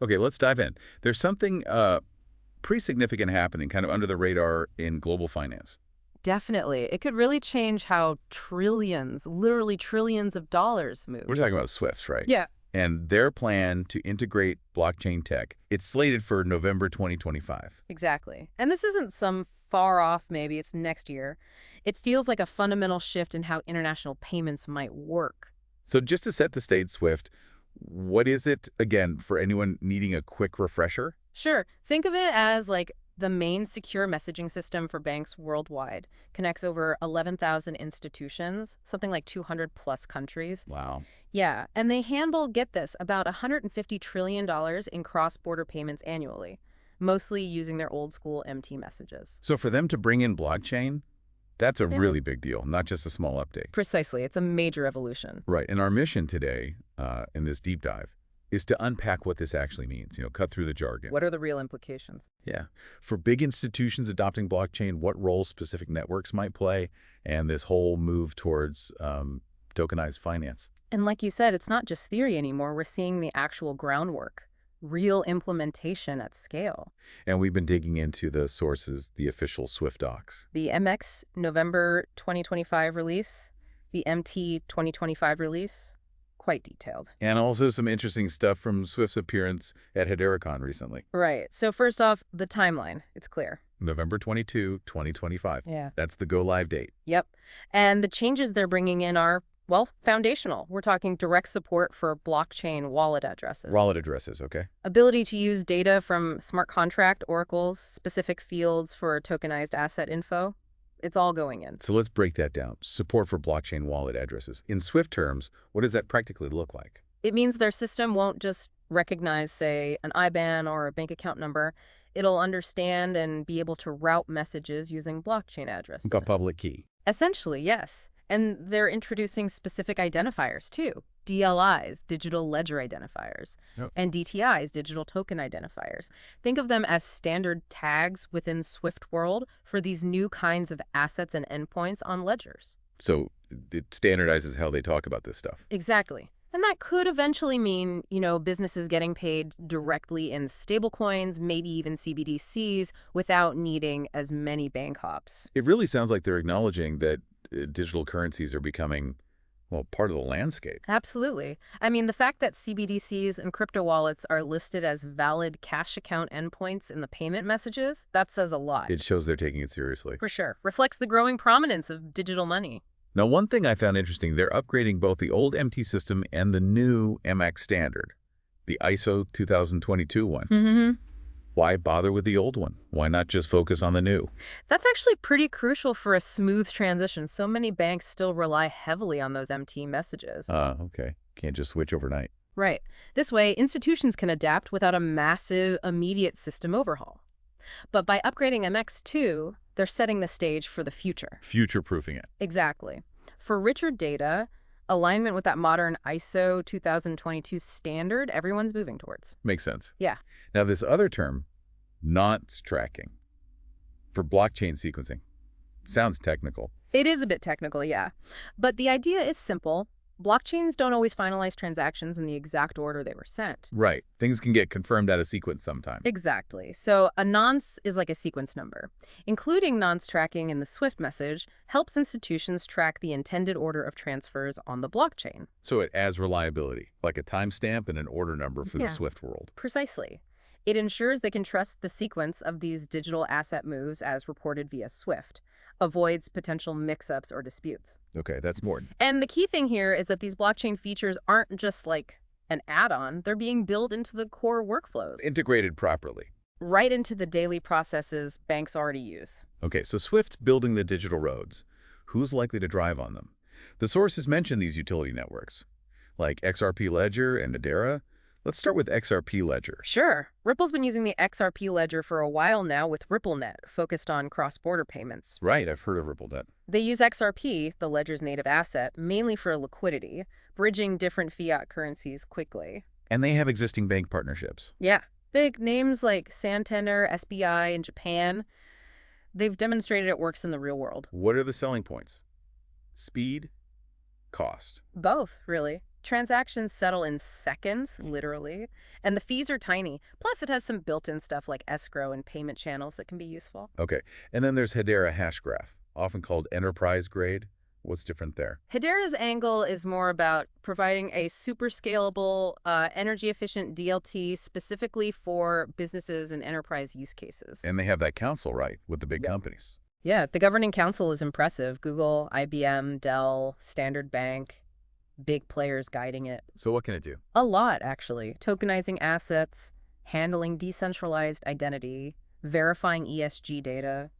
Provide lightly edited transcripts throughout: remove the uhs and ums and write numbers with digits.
Okay, let's dive in. There's something pretty significant happening kind of under the radar in global finance. Definitely. It could really change how trillions, literally trillions of dollars We're move. talking about SWIFT, right? Yeah. And their plan to integrate blockchain tech, it's slated for November 2025. Exactly. And this isn't some far off, maybe it's next year. It feels like a fundamental shift in how international payments might work. So just to set the stage, SWIFT, what is it, again, for anyone needing a quick refresher? Sure, think of it as like the main secure messaging system for banks worldwide. Connects over 11,000 institutions, something like 200 plus countries. Wow. Yeah, and they handle, get this, about $150 trillion in cross-border payments annually, mostly using their old school MT messages. So for them to bring in blockchain, that's a Yeah. really big deal, not just a small update. Precisely. It's a major evolution. Right. And our mission today in this deep dive is to unpack what this actually means, cut through the jargon. What are the real implications? Yeah. For big institutions adopting blockchain, what role specific networks might play, and this whole move towards tokenized finance. And like you said, it's not just theory anymore. We're seeing the actual groundwork, real implementation at scale. And we've been digging into the sources, the official Swift docs. The MX November 2025 release, the MT 2025 release, quite detailed. And also some interesting stuff from Swift's appearance at Hederaccon recently, Right. So first off, the timeline. It's clear. November 22, 2025. Yeah. That's the go live date. Yep. And the changes they're bringing in are, well, foundational. We're talking direct support for blockchain wallet addresses. Wallet addresses, okay? Ability to use data from smart contract oracles, specific fields for tokenized asset info. It's all going in. So let's break that down. Support for blockchain wallet addresses. In Swift terms, what does that practically look like? It means their system won't just recognize, say, an IBAN or a bank account number. It'll understand and be able to route messages using blockchain addresses. Like a public key. Essentially, yes. And they're introducing specific identifiers, too. DLIs, digital ledger identifiers, Yep. and DTIs, digital token identifiers. Think of them as standard tags within Swift world for these new kinds of assets and endpoints on ledgers. So it standardizes how they talk about this stuff. Exactly. And that could eventually mean, businesses getting paid directly in stablecoins, maybe even CBDCs, without needing as many bank hops. It really sounds like they're acknowledging that digital currencies are becoming, well, part of the landscape. Absolutely. I mean, the fact that CBDCs and crypto wallets are listed as valid cash account endpoints in the payment messages, that says a lot. It shows they're taking it seriously. For sure. Reflects the growing prominence of digital money. Now, one thing I found interesting, they're upgrading both the old MT system and the new MX standard, the ISO 2022 one. Mm-hmm. Why bother with the old one? Why not just focus on the new? That's actually pretty crucial for a smooth transition. So many banks still rely heavily on those MT messages. Okay. Can't just switch overnight. Right. This way, institutions can adapt without a massive, immediate system overhaul. But by upgrading MX2, they're setting the stage for the future. Future-proofing it. Exactly. For richer data, alignment with that modern ISO 2022 standard, everyone's moving towards. Makes sense. Yeah. Now, this other term, nonce tracking, for blockchain sequencing, sounds technical. It is a bit technical, yeah. But the idea is simple. Blockchains don't always finalize transactions in the exact order they were sent. Right. Things can get confirmed out of sequence sometime. Exactly. So a nonce is like a sequence number. Including nonce tracking in the SWIFT message helps institutions track the intended order of transfers on the blockchain. So it adds reliability, like a timestamp and an order number for Yeah. the Swift world. Precisely. It ensures they can trust the sequence of these digital asset moves as reported via SWIFT, avoids potential mix-ups or disputes. Okay, that's more. And the key thing here is that these blockchain features aren't just like an add-on, they're being built into the core workflows, Integrated properly. right into the daily processes banks already use. Okay, so Swift's building the digital roads. Who's likely to drive on them? The sources mention these utility networks, like XRP Ledger and Hedera. Let's start with XRP Ledger. Sure, Ripple's been using the XRP ledger for a while now with RippleNet, focused on cross-border payments. Right, I've heard of RippleNet. They use XRP, the ledger's native asset, mainly for liquidity, bridging different fiat currencies quickly. And they have existing bank partnerships. Yeah, big names like Santander, SBI in Japan, they've demonstrated it works in the real world. What are the selling points? Speed, cost. Both, really. Transactions settle in seconds, literally, and the fees are tiny. Plus, it has some built-in stuff like escrow and payment channels that can be useful. Okay. And then there's Hedera Hashgraph, often called enterprise grade. What's different there? Hedera's angle is more about providing a super scalable, energy-efficient DLT specifically for businesses and enterprise use cases. And they have that council, right, with the big companies. Yeah, the governing council is impressive. Google, IBM, Dell, Standard Bank, big players guiding it. So what can it do? A lot, actually. Tokenizing assets, handling decentralized identity, verifying ESG data.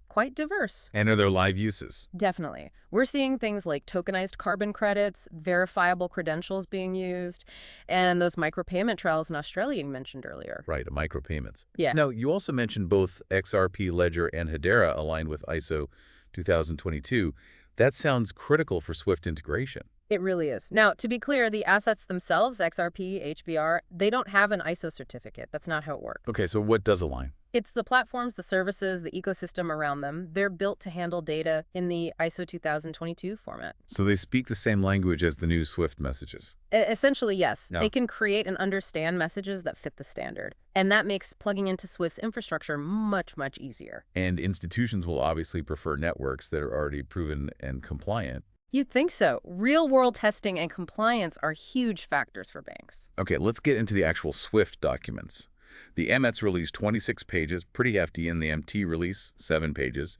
Quite diverse. And are there live uses? Definitely. We're seeing things like tokenized carbon credits, verifiable credentials being used, and those micropayment trials in Australia you mentioned earlier. Right, micropayments. Yeah. Now, you also mentioned both XRP Ledger and Hedera aligned with ISO 2022. That sounds critical for Swift integration. It really is. Now, to be clear, the assets themselves, XRP, HBR, they don't have an ISO certificate. That's not how it works. Okay, so what does align? It's the platforms, the services, the ecosystem around them. They're built to handle data in the ISO 2022 format. So they speak the same language as the new Swift messages. Essentially, yes. No. They can create and understand messages that fit the standard. And that makes plugging into Swift's infrastructure much, much easier. And institutions will obviously prefer networks that are already proven and compliant. You'd think so. Real-world testing and compliance are huge factors for banks. Okay, let's get into the actual Swift documents. The MX release 26 pages, pretty hefty, and the MT release 7 pages.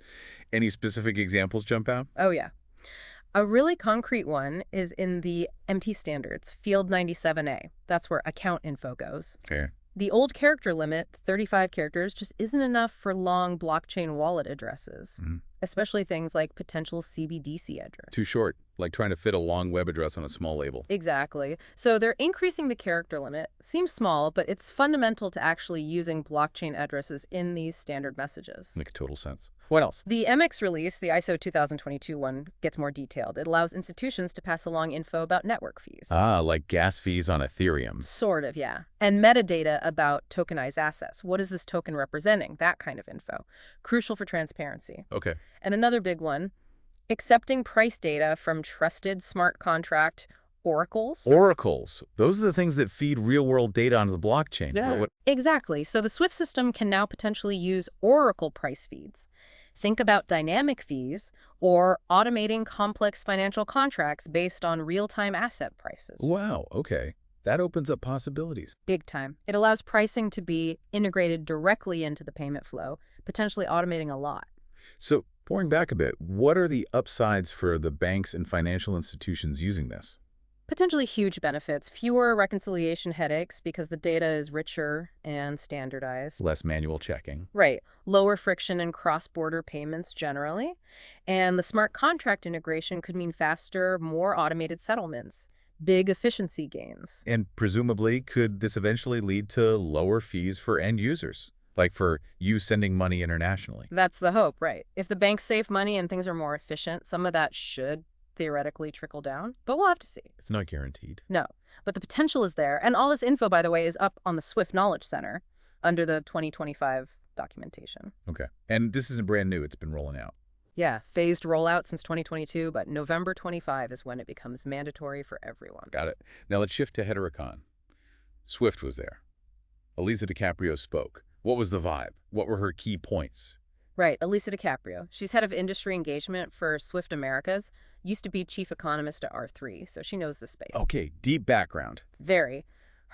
Any specific examples jump out? Oh, yeah. A really concrete one is in the MT standards, Field 97A. That's where account info goes. Okay. The old character limit, 35 characters, just isn't enough for long blockchain wallet addresses, especially things like potential CBDC address. Too short, like trying to fit a long web address on a small label. Exactly. So they're increasing the character limit. Seems small, but it's fundamental to actually using blockchain addresses in these standard messages. Makes total sense. What else? The MX release, the ISO 2022 one, gets more detailed. It allows institutions to pass along info about network fees. Like gas fees on Ethereum. Sort of, yeah. And metadata about tokenized assets. What is this token representing? That kind of info. Crucial for transparency. Okay. And another big one, accepting price data from trusted smart contract oracles. Oracles. Those are the things that feed real-world data onto the blockchain. Yeah. Exactly. So the SWIFT system can now potentially use oracle price feeds. Think about dynamic fees or automating complex financial contracts based on real-time asset prices. Wow, okay. That opens up possibilities. Big time. It allows pricing to be integrated directly into the payment flow, potentially automating a lot. So, pouring back a bit, what are the upsides for the banks and financial institutions using this? Potentially huge benefits. Fewer reconciliation headaches because the data is richer and standardized. Less manual checking. Right. Lower friction in cross-border payments generally. And the smart contract integration could mean faster, more automated settlements. Big efficiency gains. And presumably, could this eventually lead to lower fees for end users? Like for you sending money internationally? That's the hope, right. If the banks save money and things are more efficient, some of that should theoretically trickle down, but we'll have to see. It's not guaranteed. No, but the potential is there. And all this info, by the way, is up on the Swift Knowledge Center under the 2025 documentation. Okay. And this isn't brand new. It's been rolling out. Yeah, phased rollout since 2022, but November 25 is when it becomes mandatory for everyone. Got it. Now let's shift to Hedera. Swift was there. Elisa DiCaprio spoke. What was the vibe? What were her key points? Right, Elisa DiCaprio. She's head of industry engagement for Swift Americas, used to be chief economist at R3, so she knows the space. Okay, deep background. Very.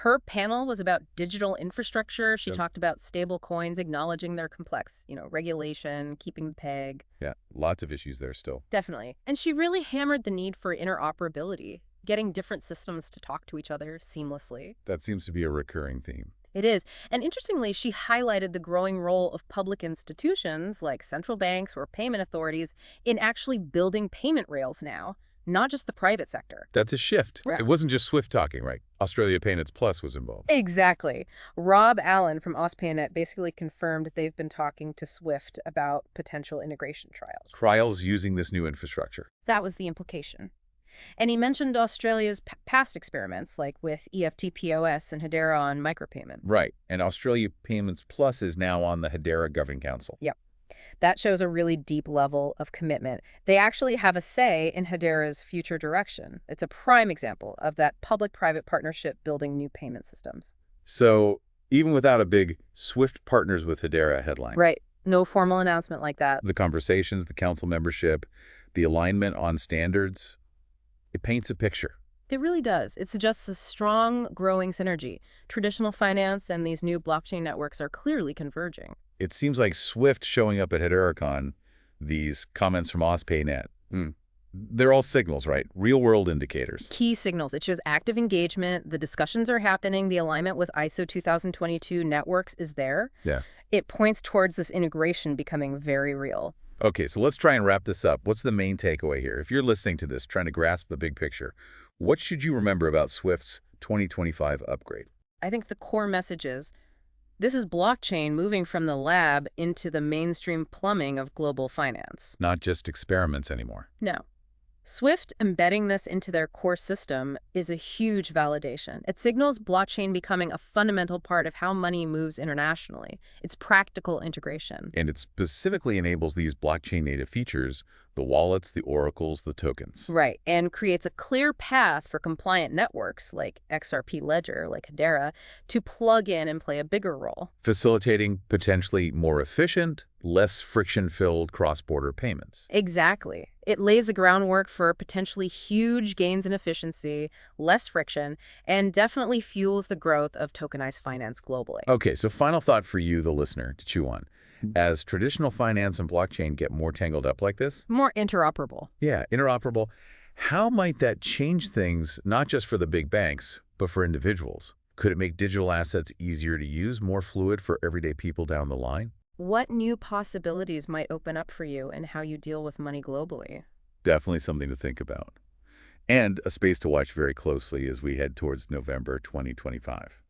Her panel was about digital infrastructure. She talked about stable coins, acknowledging their complex, regulation, keeping the peg. Yeah, lots of issues there still. Definitely. And she really hammered the need for interoperability, getting different systems to talk to each other seamlessly. That seems to be a recurring theme. It is. And interestingly, she highlighted the growing role of public institutions like central banks or payment authorities in actually building payment rails now, not just the private sector. That's a shift. Yeah. It wasn't just Swift talking, right? Australia Payments Plus was involved. Exactly. Rob Allen from AusPayNet basically confirmed they've been talking to Swift about potential integration trials. Trials using this new infrastructure. That was the implication. And he mentioned Australia's past experiments, like with EFT POS and Hedera on micropayment. Right. And Australia Payments Plus is now on the Hedera Governing Council. Yep. That shows a really deep level of commitment. They actually have a say in Hedera's future direction. It's a prime example of that public-private partnership building new payment systems. So even without a big SWIFT partners with Hedera headline, Right. No formal announcement like that. the conversations, the council membership, the alignment on standards, it paints a picture. It really does. It suggests a strong, growing synergy. Traditional finance and these new blockchain networks are clearly converging. It seems like SWIFT showing up at HederaCon, these comments from OSPayNet, they're all signals, right? Real-world indicators. Key signals. It shows active engagement. The discussions are happening. The alignment with ISO 2022 networks is there. Yeah. It points towards this integration becoming very real. Okay, so let's try and wrap this up. What's the main takeaway here? If you're listening to this, trying to grasp the big picture, what should you remember about SWIFT's 2025 upgrade? I think the core message is this is blockchain moving from the lab into the mainstream plumbing of global finance. Not just experiments anymore. No. SWIFT embedding this into their core system is a huge validation. It signals blockchain becoming a fundamental part of how money moves internationally. It's practical integration. And it specifically enables these blockchain-native features, the wallets, the oracles, the tokens. Right, and creates a clear path for compliant networks like XRP Ledger, like Hedera, to plug in and play a bigger role. Facilitating potentially more efficient, less friction-filled cross-border payments. Exactly. It lays the groundwork for potentially huge gains in efficiency, less friction, and definitely fuels the growth of tokenized finance globally. Okay, so final thought for you, the listener, to chew on. As traditional finance and blockchain get more tangled up like this, More interoperable. yeah, interoperable, how might that change things, not just for the big banks, but for individuals? Could it make digital assets easier to use, more fluid for everyday people down the line? What new possibilities might open up for you in how you deal with money globally? Definitely something to think about. And a space to watch very closely as we head towards November 2025.